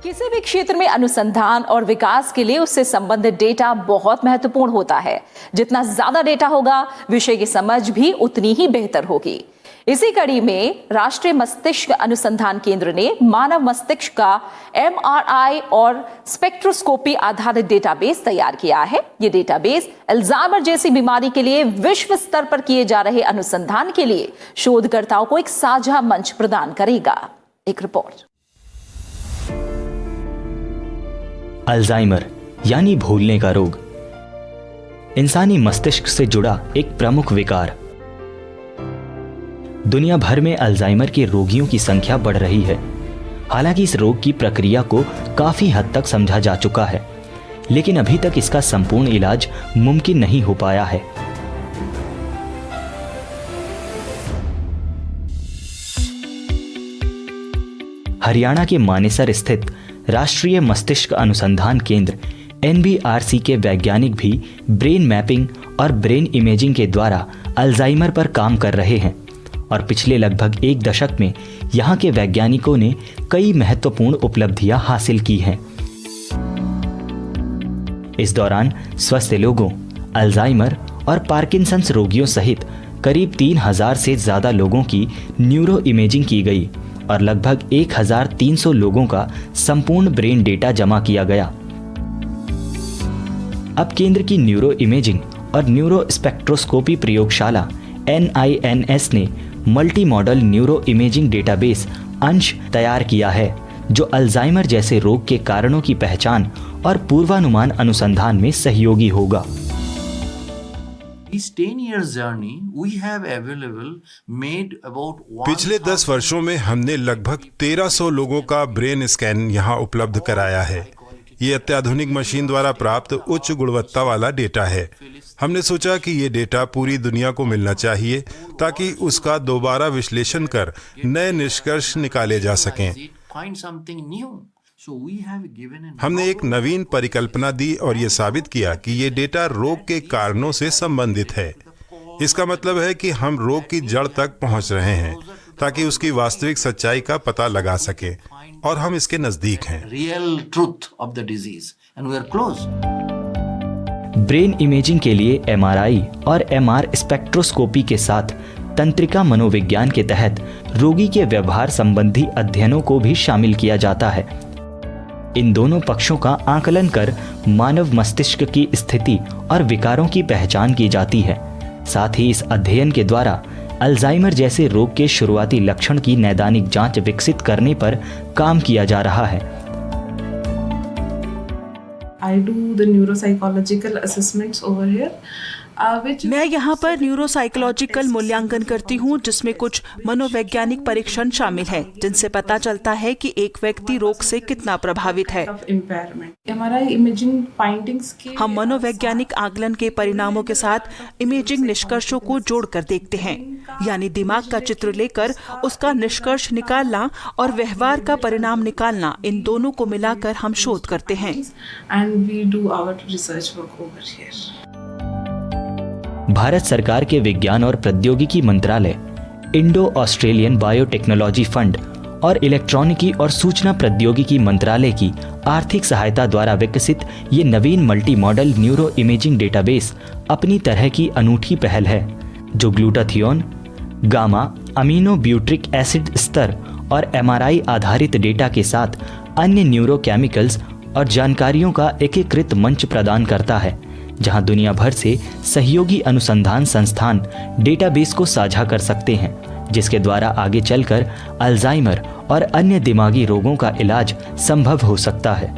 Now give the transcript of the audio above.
किसी भी क्षेत्र में अनुसंधान और विकास के लिए उससे संबंधित डेटा बहुत महत्वपूर्ण होता है। जितना ज्यादा डेटा होगा, विषय की समझ भी उतनी ही बेहतर होगी। इसी कड़ी में राष्ट्रीय मस्तिष्क अनुसंधान केंद्र ने मानव मस्तिष्क का MRI और स्पेक्ट्रोस्कोपी आधारित डेटाबेस तैयार किया है। ये डेटाबेस अल्जाइमर जैसी बीमारी के लिए विश्व स्तर पर किए जा रहे अनुसंधान के लिए शोधकर्ताओं को एक साझा मंच प्रदान करेगा। एक रिपोर्ट। अल्जाइमर यानी भूलने का रोग इंसानी मस्तिष्क से जुड़ा एक प्रमुख विकार। दुनिया भर में अल्जाइमर के रोगियों की संख्या बढ़ रही है। हालांकि इस रोग की प्रक्रिया को काफी हद तक समझा जा चुका है, लेकिन अभी तक इसका संपूर्ण इलाज मुमकिन नहीं हो पाया है। हरियाणा के मानेसर स्थित राष्ट्रीय मस्तिष्क अनुसंधान केंद्र NBRC के वैज्ञानिक भी ब्रेन मैपिंग और ब्रेन इमेजिंग के द्वारा अल्जाइमर पर काम कर रहे हैं और पिछले लगभग एक दशक में यहाँ के वैज्ञानिकों ने कई महत्वपूर्ण उपलब्धियां हासिल की हैं। इस दौरान स्वस्थ लोगों, अल्जाइमर और पार्किंसंस रोगियों सहित करीब 3000 से ज्यादा लोगों की न्यूरो इमेजिंग की गई और लगभग 1300 लोगों का संपूर्ण ब्रेन डेटा जमा किया गया। अब केंद्र की न्यूरो इमेजिंग और न्यूरो स्पेक्ट्रोस्कोपी प्रयोगशाला NINS ने multi modal neuro imaging database अंश तैयार किया है, जो अल्जाइमर जैसे रोग के कारणों की पहचान और पूर्वानुमान अनुसंधान में सहयोगी होगा। पिछले 10 वर्षों में हमने लगभग 1300 लोगों का ब्रेन स्कैन यहाँ उपलब्ध कराया है। ये अत्याधुनिक मशीन द्वारा प्राप्त उच्च गुणवत्ता वाला डेटा है। हमने सोचा कि ये डेटा पूरी दुनिया को मिलना चाहिए ताकि उसका दोबारा विश्लेषण कर नए निष्कर्ष निकाले जा सकें। हमने एक नवीन परिकल्पना दी और ये साबित किया कि ये डेटा रोग के कारणों से संबंधित है। इसका मतलब है कि हम रोग की जड़ तक पहुंच रहे हैं ताकि उसकी वास्तविक सच्चाई का पता लगा सके और हम इसके नजदीक हैं। ब्रेन इमेजिंग के लिए MRI और MR स्पेक्ट्रोस्कोपी के साथ तंत्रिका मनोविज्ञान के तहत रोगी के व्यवहार संबंधी अध्ययनों को भी शामिल किया जाता है। इन दोनों पक्षों का आकलन कर मानव मस्तिष्क की स्थिति और विकारों की पहचान की जाती है। साथ ही इस अध्ययन के द्वारा अल्जाइमर जैसे रोग के शुरुआती लक्षण की नैदानिक जांच विकसित करने पर काम किया जा रहा है। I do the neuropsychological assessments over here. मैं यहाँ पर न्यूरोसाइकोलॉजिकल मूल्यांकन करती हूँ, जिसमें कुछ मनोवैज्ञानिक परीक्षण शामिल हैं, जिनसे पता चलता है कि एक व्यक्ति रोग से कितना प्रभावित है। हम मनोवैज्ञानिक आकलन के परिणामों के साथ इमेजिंग निष्कर्षों को जोड़कर देखते हैं, यानी दिमाग का चित्र लेकर उसका निष्कर्ष निकालना और व्यवहार का परिणाम निकालना, इन दोनों को मिलाकर हम शोध करते हैं। भारत सरकार के विज्ञान और प्रौद्योगिकी मंत्रालय, इंडो ऑस्ट्रेलियन बायोटेक्नोलॉजी फंड और इलेक्ट्रॉनिकी और सूचना प्रौद्योगिकी मंत्रालय की आर्थिक सहायता द्वारा विकसित ये नवीन multi modal neuro imaging database अपनी तरह की अनूठी पहल है, जो glutathione, gamma amino butyric acid स्तर और MRI आधारित डेटा के साथ अन्य न्यूरोकेमिकल्स और जानकारियों का एकीकृत मंच प्रदान करता है, जहां दुनिया भर से सहयोगी अनुसंधान संस्थान डेटाबेस को साझा कर सकते हैं, जिसके द्वारा आगे चलकर अल्जाइमर और अन्य दिमागी रोगों का इलाज संभव हो सकता है।